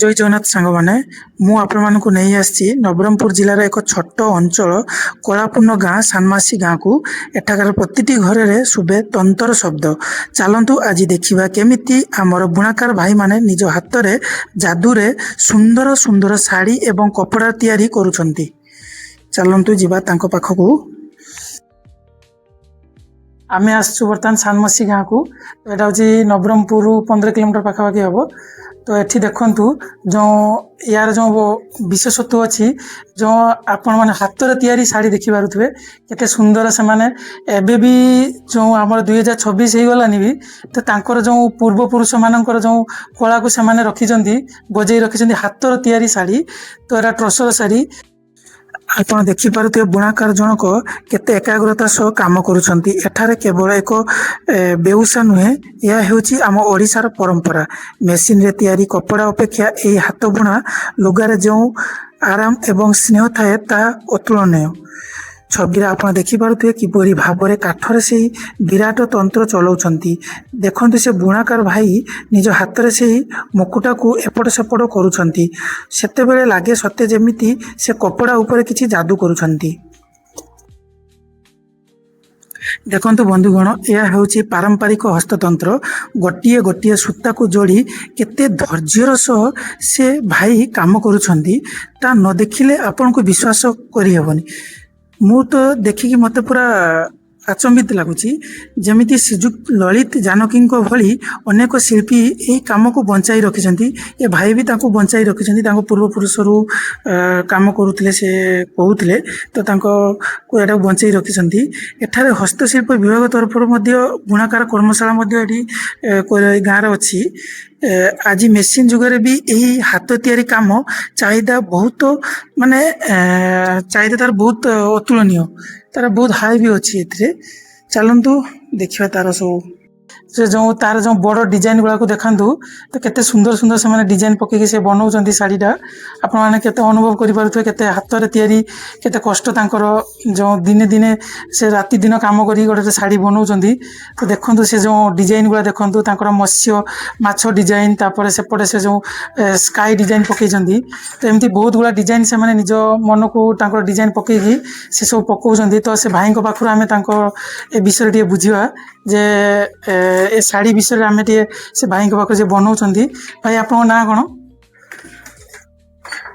ଜୟ ଜଗନ୍ନାଥ ସାଙ୍ଗମାନେ, ମୁଁ ଆପଣମାନଙ୍କୁ ନେଇ ଆସିଛି ନବରଙ୍ଗପୁର ଜିଲ୍ଲାର ଏକ ଛୋଟ ଅଞ୍ଚଳ କଳାପୂର୍ଣ୍ଣ ଗାଁ ସାନମାସି ଗାଁକୁ। ଏଠାକାର ପ୍ରତିଟି ଘରରେ ଶୁଭେ ତନ୍ତର ଶବ୍ଦ। ଚାଲନ୍ତୁ ଆଜି ଦେଖିବା କେମିତି ଆମର ବୁଣାକାର ଭାଇମାନେ ନିଜ ହାତରେ ଯାଦୁରେ ସୁନ୍ଦର ସୁନ୍ଦର ଶାଢ଼ୀ ଏବଂ କପଡ଼ା ତିଆରି କରୁଛନ୍ତି। ଚାଲନ୍ତୁ ଯିବା ତାଙ୍କ ପାଖକୁ। ଆମେ ଆସିଛୁ ବର୍ତ୍ତମାନ ସାନମାସି ଗାଁକୁ। ଏଇଟା ହେଉଛି ନବରଙ୍ଗପୁରରୁ 15 କିଲୋମିଟର ପାଖାପାଖି ହେବ। ତ ଏଠି ଦେଖନ୍ତୁ ୟାର ଯେଉଁ ବିଶେଷତ୍ୱ ଅଛି, ଆପଣମାନେ ହାତରେ ତିଆରି ଶାଢ଼ୀ ଦେଖିପାରୁଥିବେ କେତେ ସୁନ୍ଦର। ସେମାନେ ଏବେ ବି ଆମର 2026 ହେଇଗଲାନି ବି, ତ ତାଙ୍କର ପୂର୍ବପୁରୁଷମାନଙ୍କର କଳାକୁ ସେମାନେ ରଖିଛନ୍ତି, ବଜେଇ ରଖିଛନ୍ତି। ହାତର ତିଆରି ଶାଢ଼ୀ, ତ ଏଇଟା ଟସର ଶାଢ଼ୀ। ଆପଣ ଦେଖିପାରୁଥିବେ ବୁଣାକାର ଜଣକ କେତେ ଏକାଗ୍ରତା ସହ କାମ କରୁଛନ୍ତି। ଏଠାରେ କେବଳ ଏକ ବେଉସା ନୁହେଁ, ଏହା ହେଉଛି ଆମ ଓଡ଼ିଶାର ପରମ୍ପରା। ମେସିନରେ ତିଆରି କପଡ଼ା ଅପେକ୍ଷା ଏହି ହାତ ବୁଣା ଲୁଗାରେ ଯେଉଁ ଆରାମ ଏବଂ ସ୍ନେହ ଥାଏ ତାହା ଅତୁଳନୀୟ। ଛବିରେ ଆପଣ ଦେଖିପାରୁଥିବେ କିପରି ଭାବରେ କାଠରେ ସେହି ବିରାଟ ତନ୍ତ୍ର ଚଳାଉଛନ୍ତି। ଦେଖନ୍ତୁ, ସେ ବୁଣାକାର ଭାଇ ନିଜ ହାତରେ ସେହି ମୁକୁଟାକୁ ଏପଟ ସେପଟ କରୁଛନ୍ତି। ସେତେବେଳେ ଲାଗେ ସତେ ଯେମିତି ସେ କପଡ଼ା ଉପରେ କିଛି ଯାଦୁ କରୁଛନ୍ତି। ଦେଖନ୍ତୁ ବନ୍ଧୁଗଣ, ଏହା ହେଉଛି ପାରମ୍ପରିକ ହସ୍ତତନ୍ତ୍ର। ଗୋଟିଏ ଗୋଟିଏ ସୂତାକୁ ଯୋଡ଼ି କେତେ ଧୈର୍ଯ୍ୟର ସହ ସେ ଭାଇ କାମ କରୁଛନ୍ତି, ତା ନ ଦେଖିଲେ ଆପଣଙ୍କୁ ବିଶ୍ୱାସ କରିହେବନି। ମୁଁ ତ ଦେଖିକି ମୋତେ ପୁରା ଆଚମ୍ବିତ ଲାଗୁଛି। ଯେମିତି ଶ୍ରୀଯୁକ୍ତ ଲଳିତ ଜାନକୀଙ୍କ ଭଳି ଅନେକ ଶିଳ୍ପୀ ଏହି କାମକୁ ବଞ୍ଚାଇ ରଖିଛନ୍ତି। ଏ ଭାଇ ବି ତାଙ୍କୁ ବଞ୍ଚାଇ ରଖିଛନ୍ତି। ତାଙ୍କ ପୂର୍ବପୁରୁଷରୁ କାମ କରୁଥିଲେ, ସେ କହୁଥିଲେ, ତ ତାଙ୍କୁ ଏଟାକୁ ବଞ୍ଚାଇ ରଖିଛନ୍ତି। ଏଠାରେ ହସ୍ତଶିଳ୍ପ ବିଭାଗ ତରଫରୁ ମଧ୍ୟ ବୁଣାକାର କର୍ମଶାଳା ମଧ୍ୟ ଏଠି ଗାଁରେ ଅଛି। ଆଜି ମେସିନ୍ ଯୁଗରେ ବି ଏହି ହାତ ତିଆରି କାମ ଚାହିଦା ବହୁତ, ମାନେ ଚାହିଦା ତାର ବହୁତ ଅତୁଳନୀୟ, ତାର ବହୁତ ହାଇ ବି ଅଛି ଏଥିରେ। ଚାଲନ୍ତୁ ଦେଖିବା ତାର ସବୁ ତାର ବଡ଼ ଡିଜାଇନ ଗୁଡ଼ାକୁ ଦେଖାନ୍ତୁ। ତ କେତେ ସୁନ୍ଦର ସୁନ୍ଦର ସେମାନେ ଡିଜାଇନ ପକେଇକି ସେ ବନାଉଛନ୍ତି ଶାଢ଼ୀଟା। ଆପଣମାନେ କେତେ ଅନୁଭବ କରିପାରୁଥିବେ କେତେ ହାତରେ ତିଆରି, କେତେ କଷ୍ଟ ତାଙ୍କର। ଦିନେ ଦିନେ ସେ ରାତି ଦିନ କାମ କରିକି ଗୋଟେ ଶାଢ଼ୀ ବନାଉଛନ୍ତି। ତ ଦେଖନ୍ତୁ ସେ ଡିଜାଇନ ଗୁଡ଼ା ଦେଖନ୍ତୁ, ତାଙ୍କର ମତ୍ସ୍ୟ ମାଛ ଡିଜାଇନ, ତାପରେ ସେପଟେ ସେ ସ୍କାଇ ଡିଜାଇନ ପକେଇଛନ୍ତି। ତ ଏମିତି ବହୁତ ଗୁଡ଼ା ଡିଜାଇନ ସେମାନେ ନିଜ ମନକୁ ତାଙ୍କର ଡିଜାଇନ ପକେଇକି ସେ ସବୁ ପକାଉଛନ୍ତି। ତ ସେ ଭାଇଙ୍କ ପାଖରୁ ଆମେ ତାଙ୍କ ଏ ବିଷୟରେ ଟିକେ ବୁଝିବା, ଯେ ଏ ଶାଢ଼ୀ ବିଷୟରେ ଆମେ ଟିକେ ସେ ଭାଇଙ୍କ ପାଖରେ ଯେ ବନାଉଛନ୍ତି। ଭାଇ, ଆପଣଙ୍କ ନାଁ କ'ଣ?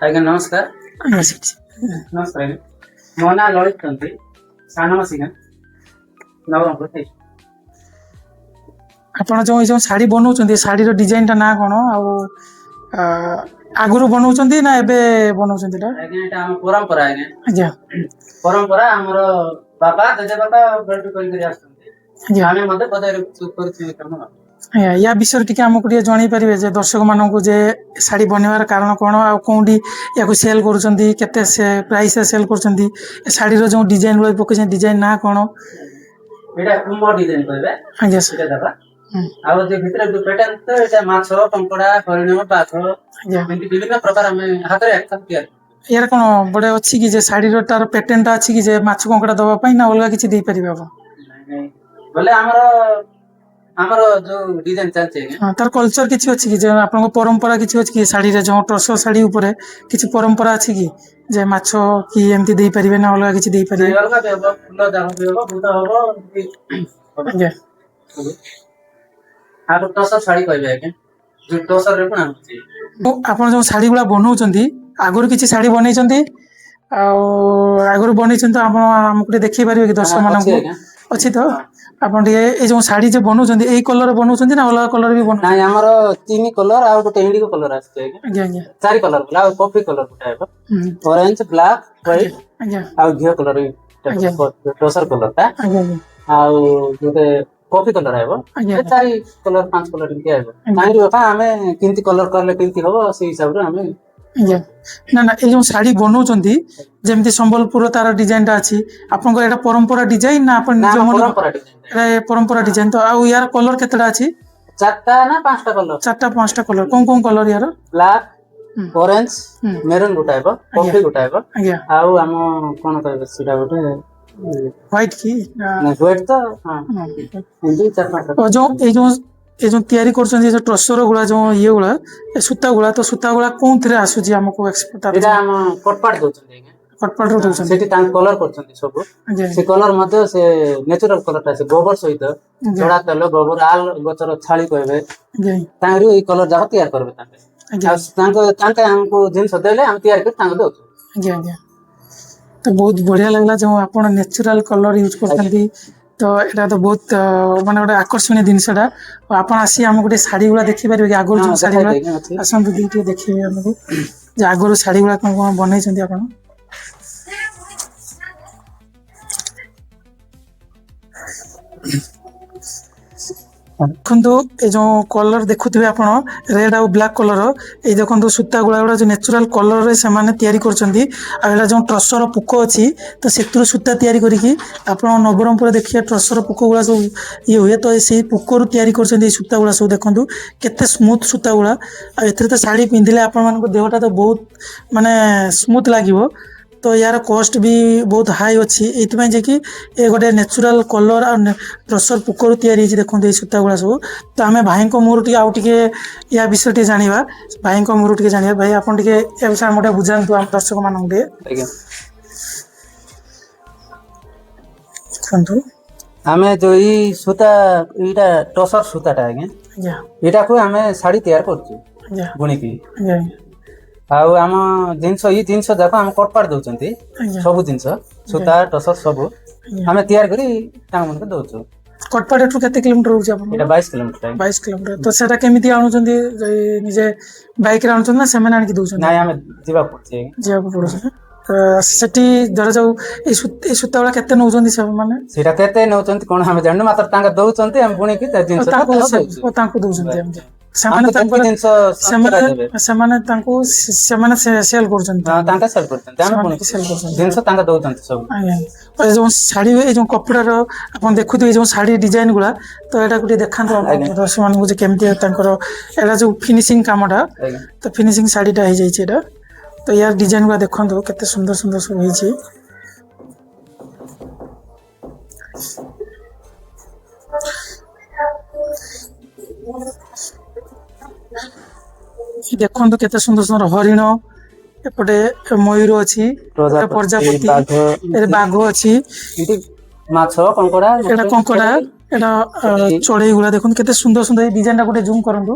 ଆଜ୍ଞା ନମସ୍କାର। ନମସ୍କାର ଆଜ୍ଞା, ମୋ ନାଁ ଲଳିତ ତନ୍ତ୍ରୀ, ସାନମାସି ଗାଁ, ନବରଙ୍ଗପୁର। ଆପଣ ଏଇ ଶାଢ଼ୀ ବନାଉଛନ୍ତି, ଶାଢ଼ୀର ଡିଜାଇନଟା ନାଁ କ'ଣ? ଆଉ ଆଗରୁ ବନାଉଛନ୍ତି ନା ଏବେ ବନାଉଛନ୍ତି? ଆଜ୍ଞା ଏଇଟା ଆମ ପରମ୍ପରା। ଆଜ୍ଞା ପରମ୍ପରା ଆମର ବାପା ଜେଜେବାପା କରିକି ଆସୁଛନ୍ତି। ଆମେ ମଧ୍ୟ ବଜାୟ କରୁଛୁ ଏ କାମ। ୟା ବିଷୟରେ ଟିକେ ଆମକୁ ଟିକେ ଜଣେଇ ପାରିବେ, ଯେ ଦର୍ଶକ ମାନଙ୍କୁ, ଯେ ଶାଢ଼ୀ ବନେଇବାର କାରଣ କ'ଣ, ଆଉ କୋଉଠି ୟାକୁ ସେଲ୍ କରୁଛନ୍ତି, କେତେ ପ୍ରାଇସରେ ସେଲ୍ କରୁଛନ୍ତି, ଏ ଶାଢ଼ୀର ଡିଜାଇନ ଗୁଡ଼ା ପକେଇଛନ୍ତି, ଡିଜାଇନ ନାଁ କ'ଣ? ଏଇଟା କୁମ୍ଭ ଡିଜାଇନ କହିବେ। ଆଜ୍ଞା ସାର୍। ଆଉ ଭିତରେ ପ୍ୟାଟର୍ନ, ଏଇଟା ମାଛ, କଙ୍କଡା, ହରିଣ, ବାଘ, ଏମିତି ବିଭିନ୍ନ ପ୍ରକାର ଆମେ ହାତରେ ତିଆରି। ୟାର କ'ଣ ଗୋଟେ ଅଛି କି, ଯେ ଶାଢ଼ୀର ତାର ପ୍ୟାଟର୍ନଟା ଅଛି କି, ଯେ ମାଛ କଙ୍କଡା ଦବା ପାଇଁ, ନା ଅଲଗା କିଛି ଦେଇପାରିବେ ଆପଣ? ବୋଲେ ଆମର ଯୋଉ ଡିଜାଇନ ଚାଲିଛି, ତାର କଲଚର କିଛି ଅଛି କି, ଯେ ଆପଣଙ୍କ ପରମ୍ପରା କିଛି ଅଛି କି ଶାଢ଼ୀରେ? ଟସର ଶାଢ଼ୀ ଉପରେ କିଛି ପରମ୍ପରା ଅଛି କି, ଯେ ମାଛ କି ଏମିତି ଦେଇପାରିବେ, ନା ଅଲଗା କିଛି ଦେଇପାରିବେ? ଫୁଲ ଦାଗ ବି ହବ, ବୁଦ ହବ। ଆଜ୍ଞା। ଟସର ଶାଢ଼ୀ କହିବେ ଆଜ୍ଞା, ଯୋଉ ଟସରରେ କଣ ଆଣୁଛି। ଆପଣ ଶାଢ଼ୀ ଗୁଡ଼ା ବନାଉଛନ୍ତି, ଆଗରୁ କିଛି ଶାଢ଼ୀ ବନେଇଛନ୍ତି? ଆଉ ଆଗରୁ ବନେଇଛନ୍ତି ତ ଆପଣ ଆମକୁ ଟିକେ ଦେଖେଇ ପାରିବେ କି ଦର୍ଶକ ମାନଙ୍କୁ? ଅଛି ତ? ଆପଣ ଟିକେ ଏଇ ଶାଢ଼ୀ ଯେ ବନାଉଛନ୍ତି, ଏଇ କଲର ବନାଉଛନ୍ତି ନା ଅଲଗା କଲର ବି ବନାଉଛନ୍ତି? ନାଇଁ, ଆମର 3 କଲର ଆଉ ଗୋଟେ ଇଣ୍ଡିଗୋ କଲର ଆସିଛି ଆଜ୍ଞା। ଆଜ୍ଞା 4 କଲର, ଆଉ କଫି କଲର ଗୋଟେ ହେବ, ଅରେଞ୍ଜ, ବ୍ଲାକ୍, ହ୍ୱାଇଟ, ଆଉ ଘିଅ କଲର ଟସର କଲରଟା, ଆଉ ଗୋଟେ କଫି କଲର ହେବ। 4 କଲର 5 କଲର ଏମିତି ହେବ। ନାଇଁ ବାପା, ଆମେ କେମିତି କଲର କଲେ କେମିତି ହବ, ସେଇ ହିସାବରେ ଆମେ। ନା ନା, ଏଇ ଶାଢ଼ୀ ବନାଉଛନ୍ତି, ଯେମିତି ସମ୍ବଲପୁର ତାର ଡିଜାଇନଟା ଅଛି, ଆପଣଙ୍କର ଏଇଟା ପରମ୍ପରା ଡିଜାଇନ ନା ଆପଣ ନିଜ ମନ? ପରମ୍ପରା ଡିଜାଇନ। ତ ଆଉ ୟାର କଲର କେତେଟା ଅଛି? 4ଟା ନା 5ଟା କଲର? 4ଟା 5ଟା କଲର। କୋଉ କଲର ୟାର? ବ୍ଲାକ୍, ଅରେଞ୍ଜ, ମେରୁନ ଗୋଟେ ହେବ, କଫି ଗୋଟେ ହେବ, ଆଉ ଆମ କଣ କହିବେ ସେଟା ଗୋଟେ ହ୍ୱାଇଟ କି? ହ୍ୱାଇଟ। ତ ଏଇ ये जो तैयारी करछन जे ट्रसर गुला जो ये गुला ए सूता गुला कोन थरे आसुची हमको एक्सपर्ट एटा हम कटपाट दोछन आज्ञा कटपाट रो दोछन सेठी तां कलर करछन सब से कलर मध्ये से नेचुरल कलर ता से गोबर सहित जोड़ा तेल गोबर आल गचर छाली कहबे तांरू ई कलर जा तैयार करबे तांके हमको जिनस देले हम तैयार कर तांके दो आज्ञा तो बहुत बढ़िया लगला जो आपण नेचुरल कलर यूज करथंती तो एटा तो बहुत माने गोटे आकर्षणीय जिनसटा आपण आसी हम गोटे साड़ी गुला देखि पारिबे कि आगुर जो साड़ी गुला असंतु दीटी देखिबे हमको जे आगुर साड़ी गुला कोन कोन बनै छथि आपण देखो ये जो कलर देखुवे आप रेड आउ ब्लैक कलर ये देखो सूता गुड़ा जो नेचुरल कलर से तैयारी करछंती जो ट्रसर पुक अच्छी तो से सूता तैयारी करिकी आप नवरंगपुर देखिए ट्रसर पुक गुड़ा सब ये हुए तो से पुकरु तैयारी करछंती सूता गुड़ा सब देखो केते स्मूथ सूता गुड़ा तो शाढ़ी पिंधिले आपण देहटा तो बहुत माने स्मूथ लागिवो तो यार कॉस्ट भी बहुत हाई अच्छी ये कि ये गोटे नेचुरल कलर आ ट्रसर पुकरु तैयारी देखो ये सूता गुड़ा सब तो आम भाई मुहर टे आउ टे या विषय टे जाना भाई मुहर टे जाना भाई आप विषय गोटे बुझातु आम दर्शक मान देखु आमे जो ई सूता इटा टसर सूताटा आज्ञा एटा को आमे साड़ी तैयार करछु बुणी की आउ आम जिनस ई जिनस जाक हम कटपाट दउचंती सब जिनस सूता टसर सब हमें तैयार करी तांग मन के दउछु कटपाट एठु केते किलोमीटर होछ आपन एटा 22 किलोमीटर 22 किलोमीटर तो सेटा केमिति आनुचंती निजे बाइक रे आनुचंती ना सेमन आनि की दउचंती नाही हमें जीवा पड़छ सेठी जरा जाऊ ए सूता वाला केते नउचंती सब माने सेटा केते नउचंती कोन हमें जाननु मात्र तांग दउचंती हम पुणी की जिनस तांको दउचंती हम सेल जो शाढ़ी जो कपड़ा आप देखुए जो शाढ़ी डिजाइन गुला तो यहाँ गोटे देखा दर्शक मान केमी जो फिनिशिंग कामटा तो फिनिशिंग शाढ़ीटा हो जाए तो यार डिजाइन गुला देखो केते सुंदर सुंदर सब हो देखो केते सुंदर सुंदर हरिण एपटे मयूर अच्छी प्रजापति बाघ अच्छी कंकड़ा एटा चढ़ई गुला देखो केते सुंदर सुंदर डिजाइन गोटे जूम करंतु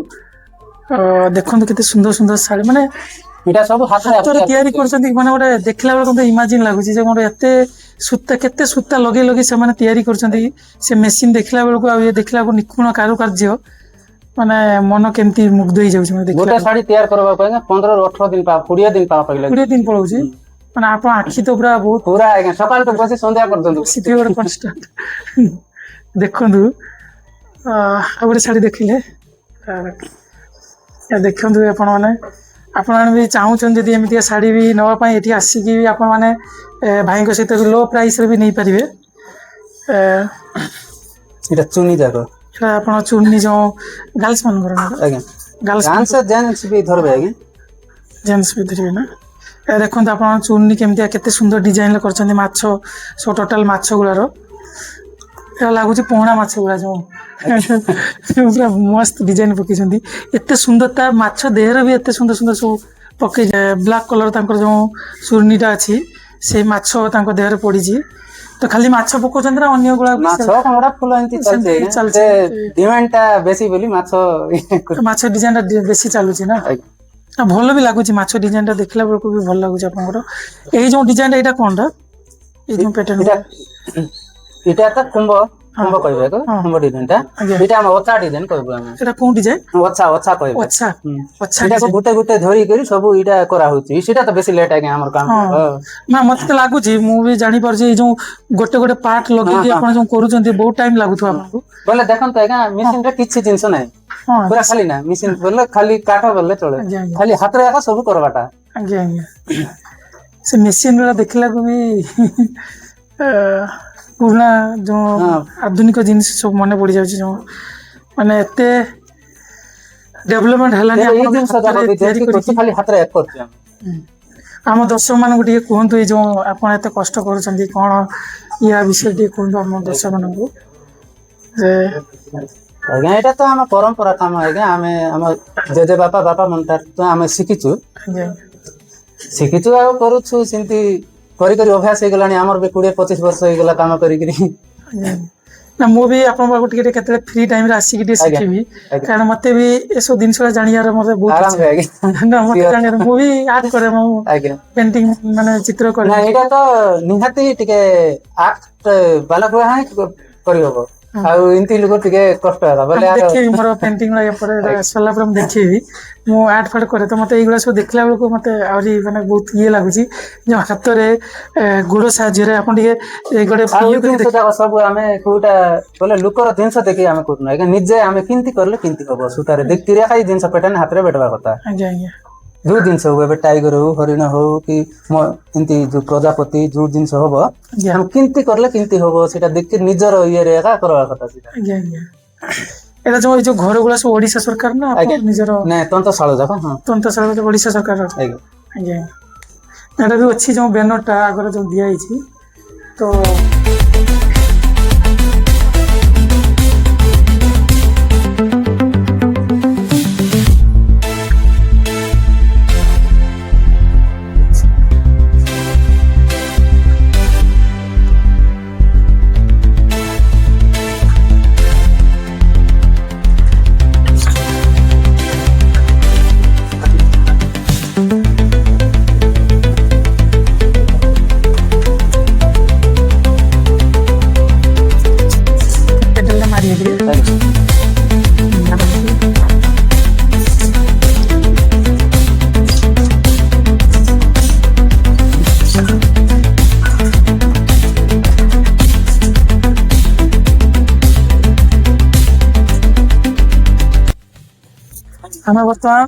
देखो केते सुंदर सुंदर साड़ी माने एटा सब हाथ रे तैयारी करछंती माने गोटे देखला बेला कोन इमेजिन लागुची जे गोटे एते सूता केते सूता लगे लगे से माने तैयारी करछंती से मशीन देखला बेला को आ ये देखला को निपुण कारुकार्य माने मन केमती मुग्ध हो जाउछ गोटे साड़ी तैयार करबा पय 15 ରୁ 18 दिन 20 दिन पा पइले 20 दिन पळौची माने आप आखी तो पूरा आगे सकाळ तो बसे संध्या कर दंतु सिटी गोटे कॉन्स्टेंट देखंदु आ गोटे साड़ी देखिले या देखंदु आपण भी चाहूछन जदि एमितिया साड़ी भी नवा पय एठी आसीकी भी आपण माने भाई को सहित लो प्राइस रे भी नहीं परिबे एटा चुनी जाको आपण चुन्नी जो गर्ल्स मन कर आज्ञा गर्ल्स जेंट्स भी धरबे आज्ञा जेंट्स भी धरबे ना ए देखंत आपण चुन्नी केमतिया केते सुंदर डिजाइन करछन्ती माछो सो टोटल माछो गुलारो ए लागुची पोहणा माछो गुला जो पूरा मस्त डिजाइन पकिछन्ती एते सुंदरता माछो देहर भी एते सुंदर सुंदर सो पके ब्लैक कलर तांकर जो सुर्नीटा अछि से माछो तांको देहर पड़ीची तो खाली माछ पकोचंती ना अन्य गुला माछो कमड़ा फुल एंती चलते डिमांडटा बेसी बोली माछो डिजाइन बेसी चालुची ना भल भी लगुच माछ डिजाइन देखला बेलू भी भल लगुच आप जो डिजाइन एटा कोनटा ए जो पैटर्न इटा त कुंभ कुंभ कहबे को कुंभ डिजाइनटा इटा हम ओछा डिजाइन कहबो हम एटा कोन डिजाइन ओछा ओछा कहबो अच्छा अच्छा इटा को गुटे गुटे धरी करी सब इटा करा होची सेटा त बेसी लेट आके हमर काम ना मत त लागुच मु भी जानि पर जे जो गोटे गोटे पार्ट लगे कि आपण जो करूचंती बहुत टाइम लागुथु आपको बोले देखन त आगा मशीन रे किछि जिंस नै पूरा खाली ना मशीन बोले खाली काटा बोले चले खाली हाथ रे आका सब करबाटा आज्ञा आज्ञा से मशीन रे देखला को भी पुराना जो आधुनिक जिनिस सब मन पड़ जाउछ जो माने एते डेवलपमेंट हलानी खाली हाथ रे एक करछ हम दर्शक मान को कहतु जो आप एत कष्ट कर या विषय कहतु आम दर्शक मान को ଆଜ୍ଞା ଏଇଟା ତ ଆମ ପରମ୍ପରା କାମ ଆଜ୍ଞା ଆମେ ଆମ ଜେଜେ ବାପା ମନଟାରୁ ତ ଆମେ ଶିଖିଛୁ ଆଉ କରୁଛୁ ସେମିତି କରି କରି ଅଭ୍ୟାସ ହେଇଗଲାଣି ଆମର ବି 20-25 ବର୍ଷ ହେଇଗଲା କାମ କରିକିରି। ନା ମୁଁ ବି ଆପଣଙ୍କ ପାଖକୁ ଟିକେ କେତେବେଳେ ଫ୍ରି ଟାଇମ ରେ ଆସିକି ଟିକେ ଶିଖିବି କାରଣ ମତେ ବି ଏସବୁ ଜିନିଷ ଜାଣିବାର ମତେ ବହୁତ ଇଚ୍ଛା ନା ମତେ ଜାଣିବାର ମୁଁ ବି ଆର୍ଟ କରେ ମୁଁ ପେଣ୍ଟିଂ ମାନେ ଚିତ୍ର କରେ। ଏଇଟା ତ ନିହାତି ଟିକେ ଆର୍ଟ ବାଲା କରିହବ ଆଉ ଏମିତି ଲୋକ ଟିକେ କଷ୍ଟ ହେଲା ବୋଲେ ଦେଖେଇବି ମୋର ପେଣ୍ଟିଂ ପରେ ସରିଲା ପରେ ମୁଁ ଦେଖେଇବି ମୁଁ ଆର୍ଟ ଫାର୍ଟ କରେ ତ ମତେ ଏଇଗୁলা ସବୁ ଦେଖିଲା ବେଳକୁ ମତେ ଆହୁରି ମାନେ ବହୁତ ଇଏ ଲାଗୁଛି ଯୋଉ ହାତରେ ଗୋଡ ସାହାଯ୍ୟରେ ଆପଣ ଟିକେ ଗୋଟେ ସବୁ ଆମେ କୋଉଟା ବୋଲେ ଲୋକର ଜିନିଷ ଦେଖିକି ଆମେ କରୁନୁ ଆଜ୍ଞା ନିଜେ ଆମେ କେମିତି କରିଲେ କେମିତି ହବ ସୂତାରେ ଦେଖିକିରି ଏଇ ଜିନିଷ ପେଟେନ ହାତରେ ବେଟବା କଥା। ଆଜ୍ଞା ଆଜ୍ଞା ଯୋଉ ଜିନିଷ ହଉ ଏବେ ଟାଇଗର ହଉ ହରିଣ ହଉ କି ଏମିତି ଯୋଉ ପ୍ରଜାପତି ଯୋଉ ଜିନିଷ ହବ ଆମେ କେମିତି କଲେ କେମିତି ହବ ସେଇଟା ଦେଖି ନିଜର ଇଏରେ ଏକା କରିବା କଥା ସେଇଟା। ଆଜ୍ଞା ଆଜ୍ଞା ଏଇଟା ଯୋଉ ଏଇ ଯୋଉ ଘର ଗୁଡା ସବୁ ଓଡିଶା ସରକାର ନା ନିଜର ତନ୍ତଶାଳ ଯାକ ତନ୍ତଶାଳ ଓଡିଶା ସରକାର ଆଜ୍ଞା ଏଟା ବି ଅଛି ଯୋଉ ବ୍ୟାନର ଟା ଆଗରେ ଯୋଉ ଦିଆଯାଇଛି ତ ଆମେ ବର୍ତ୍ତମାନ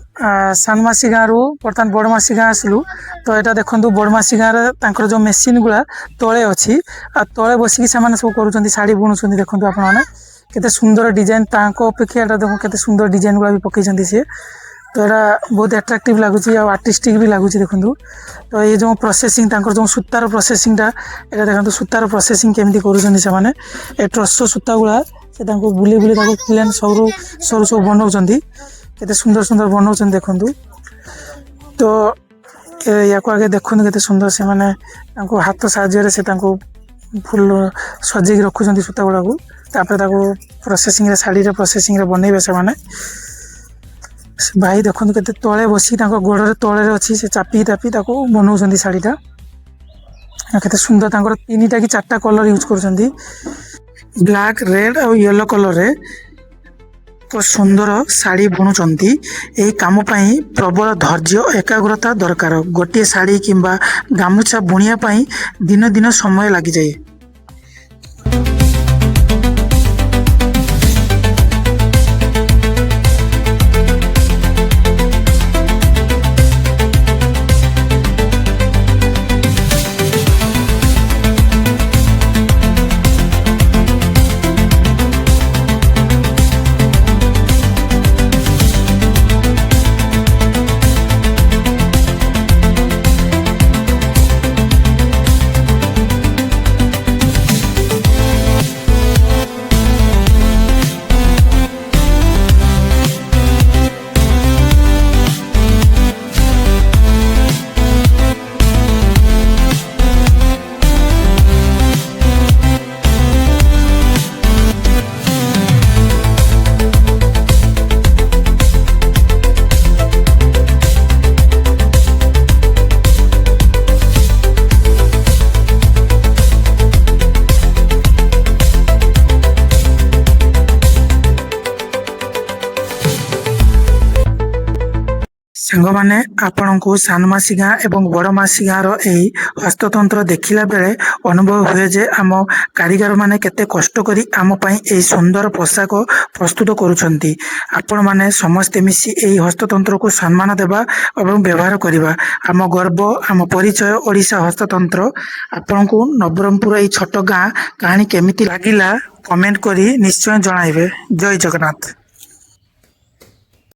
ସାନମାସି ଗାଁରୁ ବର୍ତ୍ତମାନ ବଡ଼ମାସି ଗାଁ ଆସିଲୁ ତ ଏଇଟା ଦେଖନ୍ତୁ ବଡ଼ମାସି ଗାଁରେ ତାଙ୍କର ଯୋଉ ମେସିନ୍ ଗୁଡା ତଳେ ଅଛି ଆଉ ତଳେ ବସିକି ସେମାନେ ସବୁ କରୁଛନ୍ତି ଶାଢୀ ବୁଣୁଛନ୍ତି ଦେଖନ୍ତୁ ଆପଣମାନେ କେତେ ସୁନ୍ଦର ଡିଜାଇନ ତାଙ୍କ ଅପେକ୍ଷା ଏଟା ଦେଖ କେତେ ସୁନ୍ଦର ଡିଜାଇନ ଗୁଡା ବି ପକେଇଛନ୍ତି ସିଏ ତ ଏଟା ବହୁତ ଆଟ୍ରାକ୍ଟିଭ ଲାଗୁଛି ଆଉ ଆର୍ଟିଷ୍ଟିକ ବି ଲାଗୁଛି ଦେଖନ୍ତୁ ତ ଏଇ ଯୋଉ ପ୍ରୋସେସିଂ ତାଙ୍କର ଯୋଉ ସୂତାର ପ୍ରୋସେସିଂଟା ଏଇଟା ଦେଖନ୍ତୁ ସୂତାର ପ୍ରୋସେସିଂ କେମିତି କରୁଛନ୍ତି ସେମାନେ ଏ ଟ୍ରସ ସୂତା ଗୁଡା ସେ ତାଙ୍କୁ ବୁଲି ବୁଲି ତାକୁ ପ୍ଲେନ ସରୁ ସବୁ ବନଉଛନ୍ତି କେତେ ସୁନ୍ଦର ସୁନ୍ଦର ବନଉଛନ୍ତି ଦେଖନ୍ତୁ ତ ୟାକୁ ଆଗେ ଦେଖନ୍ତୁ କେତେ ସୁନ୍ଦର ସେମାନେ ତାଙ୍କୁ ହାତ ସାହାଯ୍ୟରେ ସେ ତାଙ୍କୁ ଫୁଲ ସଜେଇକି ରଖୁଛନ୍ତି ସୂତା ଗୁଡାକୁ ତାପରେ ତାକୁ ପ୍ରୋସେସିଂରେ ଶାଢୀରେ ପ୍ରୋସେସିଂରେ ବନେଇବେ ସେମାନେ ଭାଇ ଦେଖନ୍ତୁ କେତେ ତଳେ ବସିକି ତାଙ୍କ ଗୋଡରେ ତଳରେ ଅଛି ସେ ଚାପି ତାକୁ ବନଉଛନ୍ତି ଶାଢୀଟା କେତେ ସୁନ୍ଦର ତାଙ୍କର 3ଟା କି 4ଟା କଲର ୟୁଜ କରୁଛନ୍ତି ବ୍ଲାକ୍ ରେଡ୍ ଆଉ ୟେଲୋ କଲରରେ ସୁନ୍ଦର ଶାଢୀ ବୁଣୁଛନ୍ତି ଏହି କାମ ପାଇଁ ପ୍ରବଳ ଧୈର୍ଯ୍ୟ ଏକାଗ୍ରତା ଦରକାର ଗୋଟିଏ ଶାଢୀ କିମ୍ବା ଗାମୁଛା ବୁଣିବା ପାଇଁ ଦିନ ସମୟ ଲାଗିଯାଏ। ସାଙ୍ଗମାନେ ଆପଣଙ୍କୁ ସାନମାସି ଗାଁ ଏବଂ ବଡ଼ମାସି ଗାଁର ଏହି ହସ୍ତତନ୍ତ୍ର ଦେଖିଲା ବେଳେ ଅନୁଭବ ହୁଏ ଯେ ଆମ କାରିଗରମାନେ କେତେ କଷ୍ଟ କରି ଆମ ପାଇଁ ଏହି ସୁନ୍ଦର ପୋଷାକ ପ୍ରସ୍ତୁତ କରୁଛନ୍ତି। ଆପଣମାନେ ସମସ୍ତେ ମିଶି ଏହି ହସ୍ତତନ୍ତ୍ରକୁ ସମ୍ମାନ ଦେବା ଏବଂ ବ୍ୟବହାର କରିବା ଆମ ଗର୍ବ ଆମ ପରିଚୟ ଓଡ଼ିଶା ହସ୍ତତନ୍ତ୍ର। ଆପଣଙ୍କୁ ନବରଙ୍ଗପୁର ଏହି ଛୋଟ ଗାଁ କାହାଣୀ କେମିତି ଲାଗିଲା କମେଣ୍ଟ କରି ନିଶ୍ଚୟ ଜଣାଇବେ। ଜୟ ଜଗନ୍ନାଥ।